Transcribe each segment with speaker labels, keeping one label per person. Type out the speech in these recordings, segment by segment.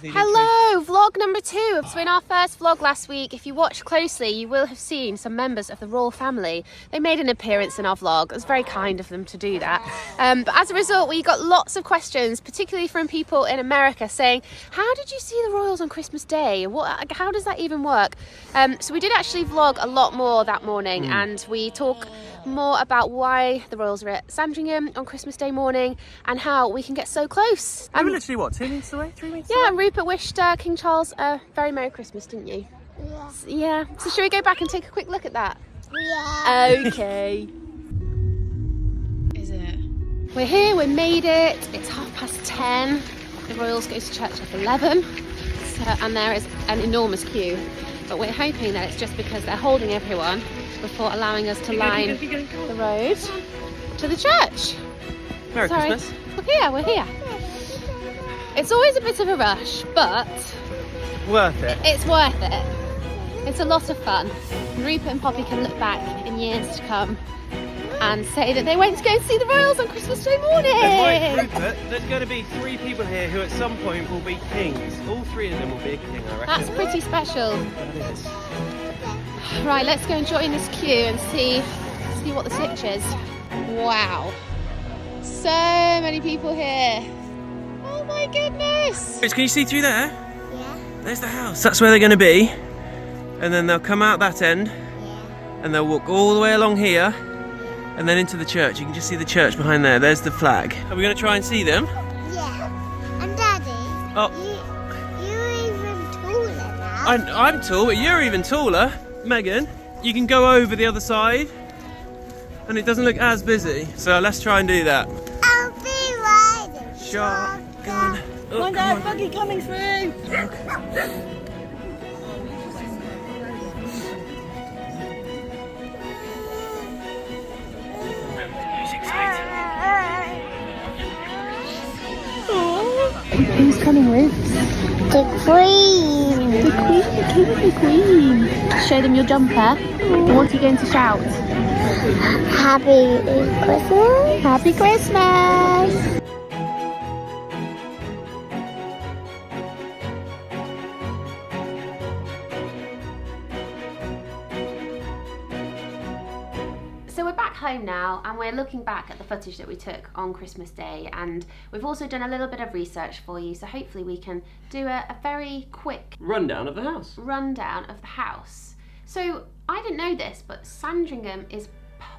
Speaker 1: Hello, vlog number 2. So in our first vlog last week, if you watched closely, you will have seen some members of the royal family. They made an appearance in our vlog. It was very kind of them to do that. But as a result, we got lots of questions, particularly from people in America saying, how did you see the royals on Christmas Day? How does that even work? So we did actually vlog a lot more that morning, and we talk more about why the royals are at Sandringham on Christmas Day morning and how we can get so close.
Speaker 2: We were literally, what, 2 metres away? 3 metres away?
Speaker 1: Yeah, and Rupert wished King Charles a very Merry Christmas, didn't you? Yeah. So should we go back and take a quick look at that?
Speaker 3: Yeah.
Speaker 1: Okay. Is it? We're here, we made it. It's 10:30. The royals go to church at 11. And there is an enormous queue. But we're hoping that it's just because they're holding everyone before allowing us to line the road to the church.
Speaker 2: Merry Christmas.
Speaker 1: We're here. It's always a bit of a rush, but
Speaker 2: Worth it.
Speaker 1: it's worth it. It's a lot of fun. Rupert and Poppy can look back in years to come and say that they went to go and see the royals on Christmas Day morning.
Speaker 2: And like Rupert, there's going to be 3 people here who at some point will be kings. All 3 of them will be a king, I reckon.
Speaker 1: That's pretty special.
Speaker 2: That is.
Speaker 1: Right, let's go and join this queue and see what the sitch is. Wow. So many people here. Oh my goodness.
Speaker 2: Can you see through there?
Speaker 3: Yeah.
Speaker 2: There's the house. That's where they're going to be. And then they'll come out that end. And they'll walk all the way along here. And then into the church. You can just see the church behind there. There's the flag. Are we going to try and see them?
Speaker 3: Yeah. And Daddy, you're even taller now.
Speaker 2: I'm tall, but you're even taller. Megan, you can go over the other side. And it doesn't look as busy. So let's try and do that.
Speaker 3: I'll be riding
Speaker 2: Shotgun. Oh,
Speaker 4: Come on, Dad, buggy coming through.
Speaker 1: Who's coming with?
Speaker 3: The Queen.
Speaker 1: The Queen. Show them your jumper. What are you going to shout?
Speaker 3: Happy Christmas.
Speaker 1: Happy Christmas! So we're back home now and we're looking back at the footage that we took on Christmas Day, and we've also done a little bit of research for you, so hopefully we can do a very quick
Speaker 2: Rundown of the house.
Speaker 1: rundown of the house. So I didn't know this, but Sandringham is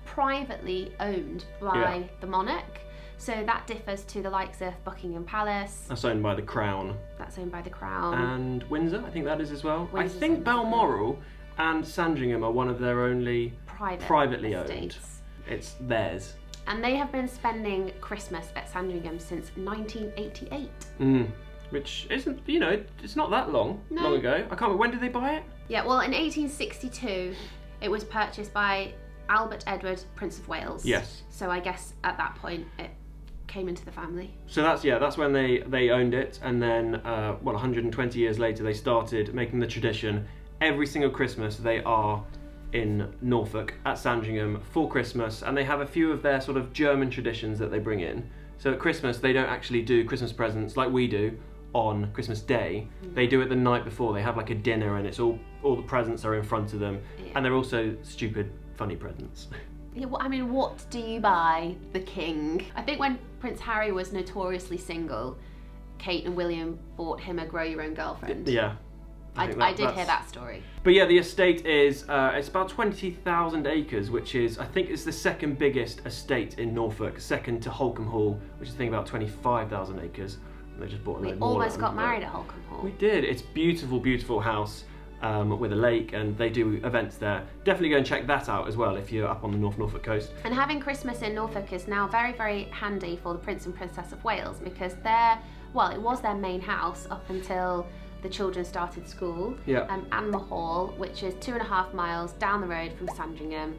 Speaker 1: privately owned by the monarch. So that differs to the likes of Buckingham Palace.
Speaker 2: That's owned by the Crown.
Speaker 1: That's owned by the Crown.
Speaker 2: And Windsor, I think that is as well.
Speaker 1: Windsor's
Speaker 2: I think
Speaker 1: owned.
Speaker 2: Balmoral and Sandringham are one of their only privately owned.
Speaker 1: estates.
Speaker 2: It's theirs.
Speaker 1: And they have been spending Christmas at Sandringham since 1988.
Speaker 2: Which isn't, it's not that long ago. I can't remember, when did they buy it?
Speaker 1: Yeah, well, in 1862, it was purchased by Albert Edward, Prince of Wales.
Speaker 2: Yes.
Speaker 1: So I guess at that point it came into the family.
Speaker 2: So that's when they owned it, and then 120 years later they started making the tradition. Every single Christmas they are in Norfolk at Sandringham for Christmas, and they have a few of their sort of German traditions that they bring in. So at Christmas they don't actually do Christmas presents like we do on Christmas Day. They do it the night before. They have like a dinner and it's all the presents are in front of them, and they're also stupid funny presents.
Speaker 1: Yeah, well, I mean, what do you buy the king? I think when Prince Harry was notoriously single, Kate and William bought him a grow your own girlfriend.
Speaker 2: Yeah.
Speaker 1: I did hear that story.
Speaker 2: But yeah, the estate is, it's about 20,000 acres, which is, I think it's the second biggest estate in Norfolk, second to Holcombe Hall, which is I think about 25,000 acres. And they just bought a
Speaker 1: We
Speaker 2: load more
Speaker 1: almost
Speaker 2: land,
Speaker 1: got
Speaker 2: but
Speaker 1: married at Holcombe Hall.
Speaker 2: We did. It's beautiful, beautiful house with a lake, and they do events there. Definitely go and check that out as well if you're up on the North Norfolk coast.
Speaker 1: And having Christmas in Norfolk is now very, very handy for the Prince and Princess of Wales, because it was their main house up until the children started school. Anmer Hall, which is 2.5 miles down the road from Sandringham.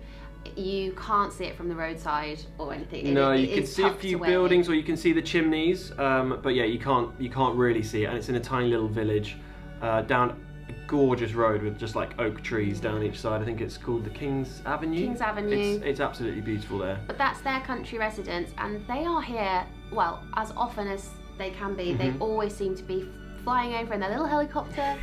Speaker 1: You can't see it from the roadside or anything.
Speaker 2: No, you
Speaker 1: it
Speaker 2: can
Speaker 1: is
Speaker 2: see a
Speaker 1: tucked
Speaker 2: few
Speaker 1: away.
Speaker 2: buildings, or you can see the chimneys, but yeah, you can't really see it, and it's in a tiny little village down a gorgeous road with just like oak trees down each side. I think it's called the King's Avenue.
Speaker 1: King's Avenue.
Speaker 2: It's absolutely beautiful there.
Speaker 1: But that's their country residence, and they are here, well, as often as they can be. They always seem to be flying over in their little helicopter.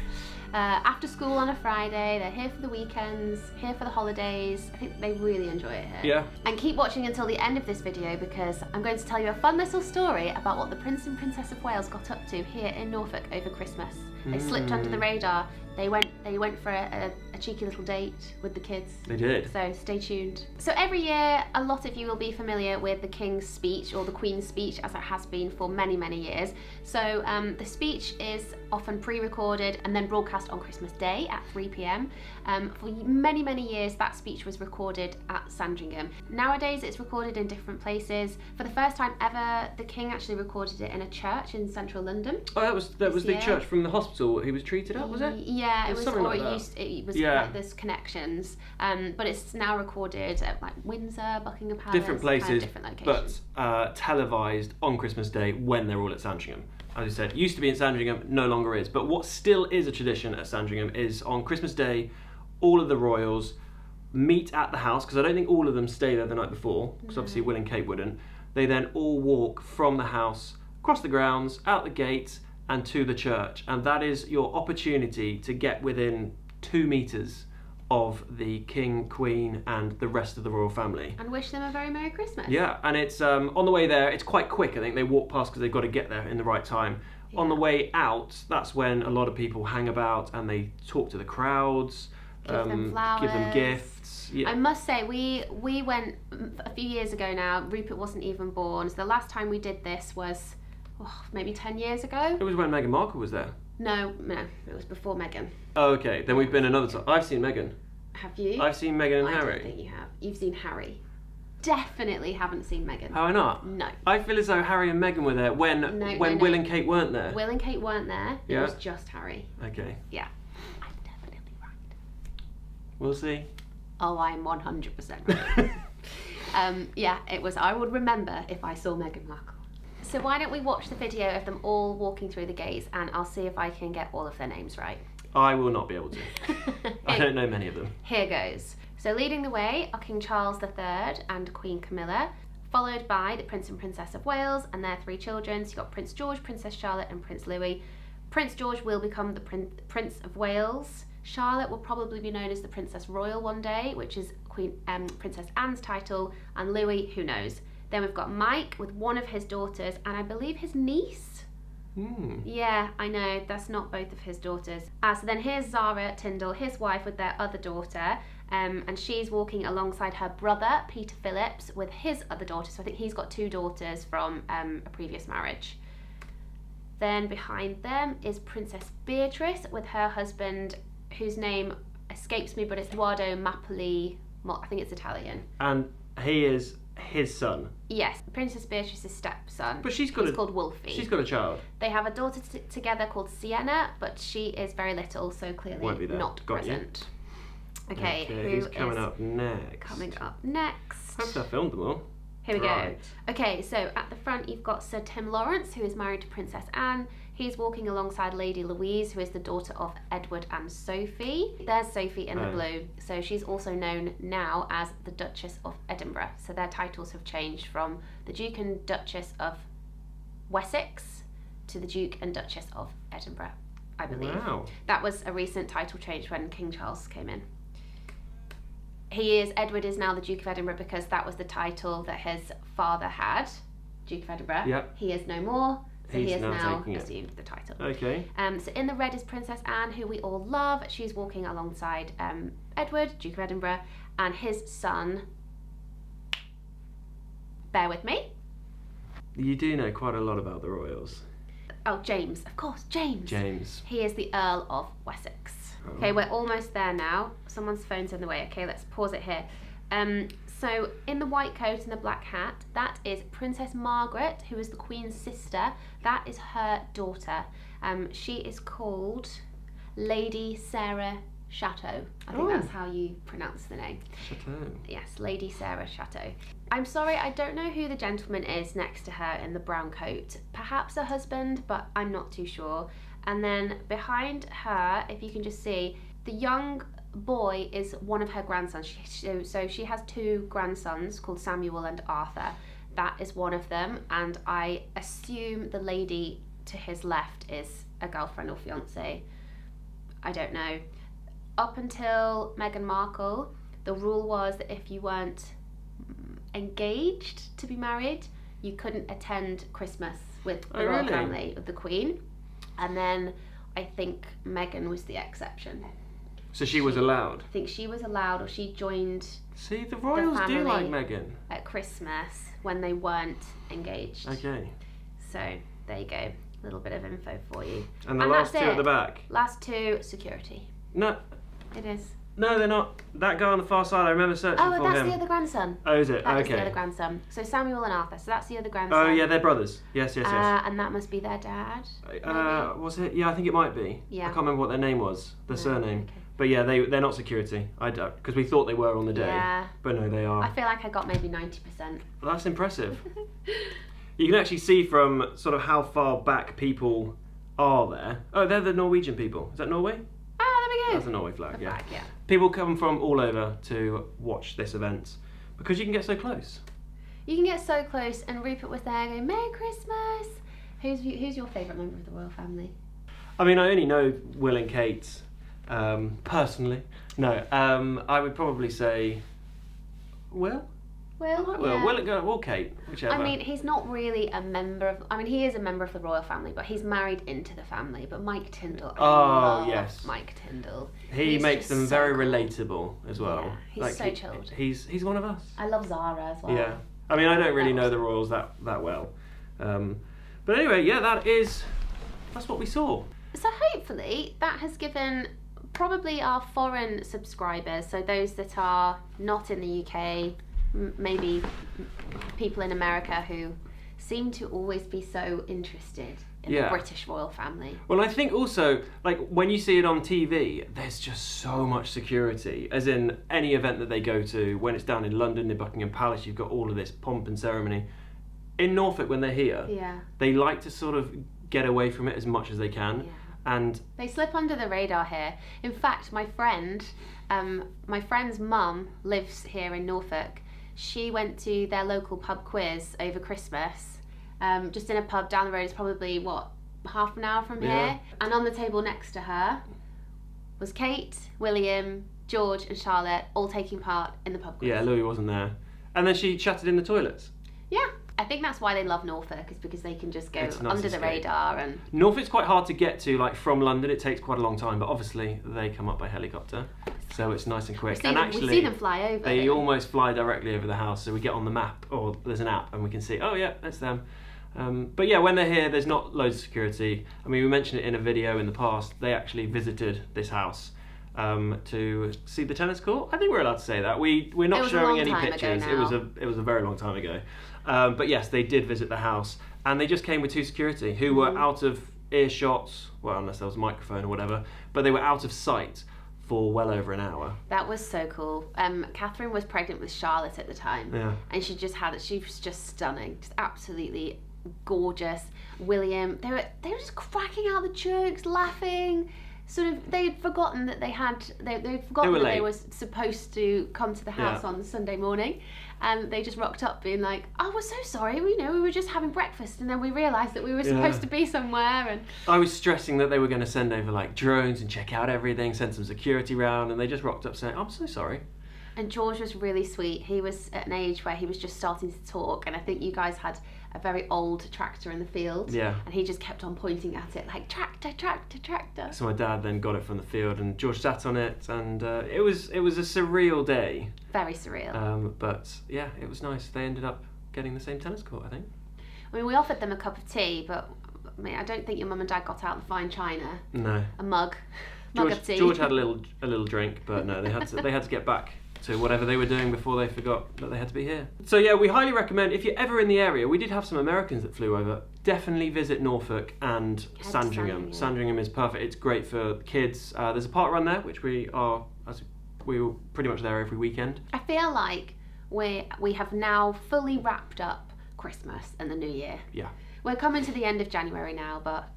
Speaker 1: After school on a Friday, they're here for the weekends, here for the holidays. I think they really enjoy it here.
Speaker 2: Yeah.
Speaker 1: And keep watching until the end of this video because I'm going to tell you a fun little story about what the Prince and Princess of Wales got up to here in Norfolk over Christmas. They slipped under the radar. They went for a cheeky little date with the kids.
Speaker 2: They did.
Speaker 1: So stay tuned. So every year, a lot of you will be familiar with the King's speech or the Queen's speech, as it has been for many, many years. So the speech is often pre-recorded and then broadcast on Christmas Day at 3 p.m. For many, many years, that speech was recorded at Sandringham. Nowadays, it's recorded in different places. For the first time ever, the King actually recorded it in a church in central London.
Speaker 2: Oh, that was the church from the hospital he was treated at, was it?
Speaker 1: Yeah, it was.
Speaker 2: Something
Speaker 1: Or
Speaker 2: like
Speaker 1: it
Speaker 2: that.
Speaker 1: used. It was
Speaker 2: Yeah.
Speaker 1: like there's connections, but it's now recorded at like Windsor, Buckingham Palace,
Speaker 2: Different places,
Speaker 1: different locations.
Speaker 2: but televised on Christmas Day when they're all at Sandringham. As you said, used to be in Sandringham, no longer is. But what still is a tradition at Sandringham is on Christmas Day, all of the royals meet at the house, because I don't think all of them stay there the night before, because obviously Will and Kate wouldn't. They then all walk from the house, across the grounds, out the gates, and to the church. And that is your opportunity to get within 2 metres of the King, Queen, and the rest of the royal family.
Speaker 1: And wish them a very Merry Christmas.
Speaker 2: Yeah, and it's on the way there, it's quite quick. I think they walk past because they've got to get there in the right time.
Speaker 1: Yeah.
Speaker 2: On the way out, that's when a lot of people hang about and they talk to the crowds,
Speaker 1: Give them flowers.
Speaker 2: give them gifts. Yeah.
Speaker 1: I must say, we went a few years ago now. Rupert wasn't even born. So the last time we did this was maybe 10 years ago.
Speaker 2: It was when Meghan Markle was there.
Speaker 1: No, it was before Meghan.
Speaker 2: Oh, okay, then we've been another time. I've seen Meghan.
Speaker 1: Have you?
Speaker 2: I've seen Meghan and
Speaker 1: I
Speaker 2: Harry.
Speaker 1: don't think you have. You've seen Harry. Definitely haven't seen Meghan.
Speaker 2: Have I not?
Speaker 1: No.
Speaker 2: I feel as though Harry and Meghan were there when
Speaker 1: No.
Speaker 2: Will and Kate weren't there.
Speaker 1: Will and Kate weren't there. It
Speaker 2: Yeah.
Speaker 1: was just Harry.
Speaker 2: Okay,
Speaker 1: Yeah. I'm definitely right.
Speaker 2: we'll see.
Speaker 1: Oh, I'm 100% right. Yeah, it was. I would remember if I saw Meghan Markle. So why don't we watch the video of them all walking through the gates, and I'll see if I can get all of their names right.
Speaker 2: I will not be able to. I don't know many of them.
Speaker 1: Here goes. So leading the way are King Charles III and Queen Camilla, followed by the Prince and Princess of Wales and their 3 children. So you've got Prince George, Princess Charlotte and Prince Louis. Prince George will become the Prince of Wales. Charlotte will probably be known as the Princess Royal one day, which is Princess Anne's title, and Louis, who knows. Then we've got Mike with one of his daughters, and I believe his niece. Yeah, I know, that's not both of his daughters. So then here's Zara Tyndall, his wife, with their other daughter, and she's walking alongside her brother, Peter Phillips, with his other daughter. So I think he's got 2 daughters from a previous marriage. Then behind them is Princess Beatrice with her husband, whose name escapes me, but it's Eduardo Mapoli. I think it's Italian.
Speaker 2: And he is his son.
Speaker 1: Yes, Princess Beatrice's stepson.
Speaker 2: But she's got
Speaker 1: He's called Wolfie.
Speaker 2: She's got a child.
Speaker 1: They have a daughter together called Sienna, but she is very little, so clearly
Speaker 2: Won't be there.
Speaker 1: not
Speaker 2: Got you.
Speaker 1: present. Okay,
Speaker 2: who's
Speaker 1: who
Speaker 2: coming
Speaker 1: is
Speaker 2: up next?
Speaker 1: coming up next?
Speaker 2: Perhaps I filmed them all.
Speaker 1: Here we
Speaker 2: Right.
Speaker 1: go. Okay, so at the front you've got Sir Tim Lawrence, who is married to Princess Anne. He's walking alongside Lady Louise, who is the daughter of Edward and Sophie. There's Sophie in the blue. So she's also known now as the Duchess of Edinburgh. So their titles have changed from the Duke and Duchess of Wessex to the Duke and Duchess of Edinburgh, I believe.
Speaker 2: Wow.
Speaker 1: That was a recent title change when King Charles came in. Edward is now the Duke of Edinburgh because that was the title that his father had, Duke of Edinburgh.
Speaker 2: Yep.
Speaker 1: He is no more, so he
Speaker 2: He's
Speaker 1: has
Speaker 2: now
Speaker 1: now
Speaker 2: taking it.
Speaker 1: assumed the title.
Speaker 2: Okay.
Speaker 1: So in the red is Princess Anne, who we all love. She's walking alongside Edward, Duke of Edinburgh, and his son. Bear with me.
Speaker 2: You do know quite a lot about the royals.
Speaker 1: Oh, James, of course, James.
Speaker 2: James.
Speaker 1: He is the Earl of Wessex. Okay, we're almost there now. Someone's phone's in the way. Okay, let's pause it here. So in the white coat and the black hat, that is Princess Margaret, who is the Queen's sister. That is her daughter. She is called Lady Sarah Chateau. I think that's how you pronounce the name.
Speaker 2: Chateau.
Speaker 1: Yes, Lady Sarah Chateau. I'm sorry, I don't know who the gentleman is next to her in the brown coat. Perhaps her husband, but I'm not too sure. And then behind her, if you can just see, the young boy is one of her grandsons. So she has 2 grandsons called Samuel and Arthur. That is one of them, and I assume the lady to his left is a girlfriend or fiance. I don't know. Up until Meghan Markle, the rule was that if you weren't engaged to be married, you couldn't attend Christmas with the royal family of the Queen. And then I think Meghan was the exception.
Speaker 2: So she was allowed?
Speaker 1: I think she was allowed, or she joined.
Speaker 2: See, the royals do like Meghan.
Speaker 1: At Christmas when they weren't engaged.
Speaker 2: Okay.
Speaker 1: So there you go. A little bit of info for you.
Speaker 2: And the last two at the back?
Speaker 1: Last two, security.
Speaker 2: No.
Speaker 1: It is.
Speaker 2: No, they're not. That guy on the far side, I remember searching for him.
Speaker 1: Oh, that's the other grandson.
Speaker 2: Oh, is it?
Speaker 1: That
Speaker 2: okay.
Speaker 1: is the other grandson. So Samuel and Arthur. So that's the other grandson.
Speaker 2: Oh, yeah, they're brothers. Yes.
Speaker 1: And that must be their dad.
Speaker 2: Was it? Yeah, I think it might be.
Speaker 1: Yeah.
Speaker 2: I can't remember what their name was, their surname.
Speaker 1: Okay.
Speaker 2: But yeah, they're not security. I don't, because we thought they were on the day.
Speaker 1: Yeah.
Speaker 2: But no, they are.
Speaker 1: I feel like I got maybe 90%.
Speaker 2: Well, that's impressive. You can actually see from sort of how far back people are there. Oh, they're the Norwegian people. Is that Norway?
Speaker 1: Ah, there we go.
Speaker 2: That's the Norway flag,
Speaker 1: The flag, yeah.
Speaker 2: People come from all over to watch this event because you can get so close.
Speaker 1: You can get so close, and Rupert was there going, Merry Christmas! Who's your favourite member of the royal family?
Speaker 2: I mean, I only know Will and Kate personally. No, I would probably say Will.
Speaker 1: Will?
Speaker 2: Will, Will, or Kate, whichever.
Speaker 1: I mean, he's not really a member of... I mean, he is a member of the royal family, but he's married into the family. But Mike Tyndall, I love
Speaker 2: yes.
Speaker 1: Mike Tyndall.
Speaker 2: He makes them
Speaker 1: so
Speaker 2: very
Speaker 1: cool.
Speaker 2: relatable as well.
Speaker 1: Yeah, he's so chilled.
Speaker 2: He's one of us.
Speaker 1: I love Zara as well.
Speaker 2: Yeah. I mean, I don't really know the royals that well. But anyway, yeah, that's what we saw.
Speaker 1: So hopefully that has given probably our foreign subscribers, so those that are not in the UK, maybe people in America who seem to always be so interested in the British royal family.
Speaker 2: Well, I think also, like, when you see it on TV, there's just so much security, as in any event that they go to. When it's down in London, in Buckingham Palace, you've got all of this pomp and ceremony. In Norfolk, when they're here, they like to sort of get away from it as much as they can.
Speaker 1: Yeah.
Speaker 2: And
Speaker 1: they slip under the radar here. In fact, my friend's mum lives here in Norfolk. She went to their local pub quiz over Christmas, just in a pub down the road. It's probably, half an hour from here. And on the table next to her was Kate, William, George and Charlotte, all taking part in the pub quiz.
Speaker 2: Yeah, Louis wasn't there. And then she chatted in the toilets.
Speaker 1: Yeah. I think that's why they love Norfolk, is because they can just go under the radar. And
Speaker 2: Norfolk's quite hard to get to, like, from London. It takes quite a long time, but obviously they come up by helicopter, so it's nice and quick.
Speaker 1: We see them fly over.
Speaker 2: They almost fly directly over the house, so we get on the map, or there's an app, and we can see, oh yeah, that's them. But yeah, when they're here, there's not loads of security. I mean, we mentioned it in a video in the past. They actually visited this house to see the tennis court. I think we're allowed to say that. We're not showing any pictures. It was a very long time ago. But yes, they did visit the house, and they just came with two security who were out of earshot, well, unless there was a microphone or whatever, but they were out of sight for well over an hour.
Speaker 1: That was so cool. Catherine was pregnant with Charlotte at the time, and she was just stunning, just absolutely gorgeous. William, they were just cracking out the jokes, laughing. Sort of, they'd forgotten that they'd forgotten that they were supposed to come to the house on Sunday morning, and they just rocked up being like, "Oh, we're so sorry. We were just having breakfast, and then we realised that we were supposed to be somewhere." And
Speaker 2: I was stressing that they were going to send over like drones and check out everything, send some security round, and they just rocked up saying, "I'm so sorry."
Speaker 1: And George was really sweet. He was at an age where he was just starting to talk, and I think you guys had a very old tractor in the field.
Speaker 2: Yeah.
Speaker 1: And he just kept on pointing at it like, tractor, tractor, tractor.
Speaker 2: So my dad then got it from the field, and George sat on it, and it was a surreal day.
Speaker 1: Very surreal.
Speaker 2: But yeah, it was nice. They ended up getting the same tennis court, I think.
Speaker 1: I mean, we offered them a cup of tea, but I mean, I don't think your mum and dad got out the fine china.
Speaker 2: No.
Speaker 1: A mug of tea.
Speaker 2: George had a little drink, but no, they had to get back to whatever they were doing before they forgot that they had to be here. So yeah, we highly recommend, if you're ever in the area, we did have some Americans that flew over, definitely visit Norfolk and Sandringham. Sandringham is perfect. It's great for kids. There's a park run there, which we were pretty much there every weekend.
Speaker 1: I feel like we have now fully wrapped up Christmas and the New Year.
Speaker 2: Yeah.
Speaker 1: We're coming to the end of January now, but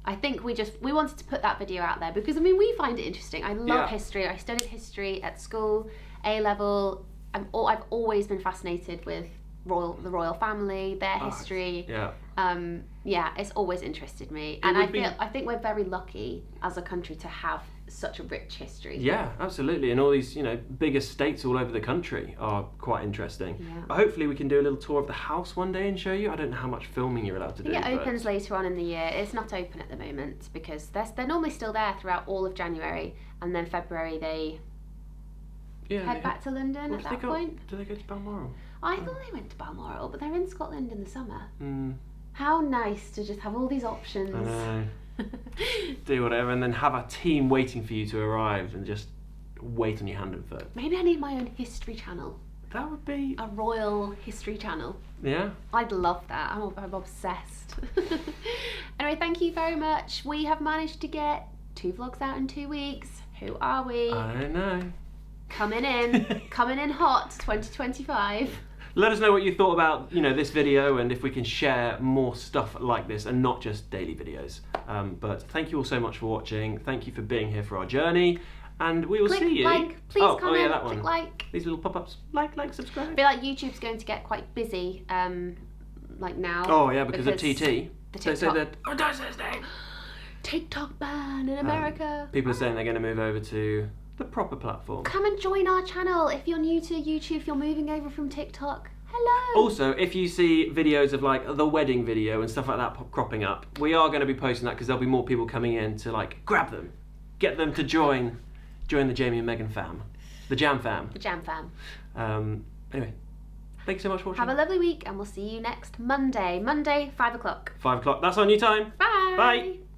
Speaker 1: I think we wanted to put that video out there because, I mean, we find it interesting. I love history. I studied history at school, A-level. I've always been fascinated with the royal family, their history.
Speaker 2: Yeah.
Speaker 1: Yeah, it's always interested me, and I think we're very lucky as a country to have such a rich history.
Speaker 2: Yeah, absolutely, and all these big estates all over the country are quite interesting.
Speaker 1: Yeah.
Speaker 2: But hopefully we can do a little tour of the house one day and show you. I don't know how much filming you're allowed to do.
Speaker 1: It opens later on in the year. It's not open at the moment because they're normally still there throughout all of January, and then February they head back to London at that point.
Speaker 2: Do they go to Balmoral?
Speaker 1: I thought they went to Balmoral, but they're in Scotland in the summer.
Speaker 2: Mm.
Speaker 1: How nice to just have all these options.
Speaker 2: I know. Do whatever, and then have a team waiting for you to arrive and just wait on your hand and foot.
Speaker 1: Maybe I need my own history channel.
Speaker 2: That would be
Speaker 1: a royal history channel.
Speaker 2: Yeah.
Speaker 1: I'd love that. I'm obsessed. Anyway, thank you very much. We have managed to get 2 vlogs out in 2 weeks. Who are we?
Speaker 2: I don't know.
Speaker 1: Coming in hot, 2025.
Speaker 2: Let us know what you thought about this video, and if we can share more stuff like this and not just daily videos. But thank you all so much for watching. Thank you for being here for our journey, and we will see you.
Speaker 1: Like, please comment,
Speaker 2: oh yeah, that one.
Speaker 1: click like.
Speaker 2: These little pop-ups. Like, subscribe.
Speaker 1: I feel like YouTube's going to get quite busy, like now.
Speaker 2: Oh yeah, because of TT.
Speaker 1: The TikTok.
Speaker 2: Don't say his name.
Speaker 1: TikTok ban in America.
Speaker 2: People are saying they're going to move over to the proper platform.
Speaker 1: Come and join our channel if you're new to YouTube, if you're moving over from TikTok. Hello!
Speaker 2: Also, if you see videos of like the wedding video and stuff like that cropping up, we are going to be posting that because there'll be more people coming in to like grab them, get them to join the Jamie and Megan fam, the Jam fam.
Speaker 1: The Jam fam.
Speaker 2: Anyway, thanks so much for watching.
Speaker 1: Have a lovely week, and we'll see you next Monday. Monday, 5 o'clock.
Speaker 2: 5 o'clock. That's our new time.
Speaker 1: Bye!
Speaker 2: Bye!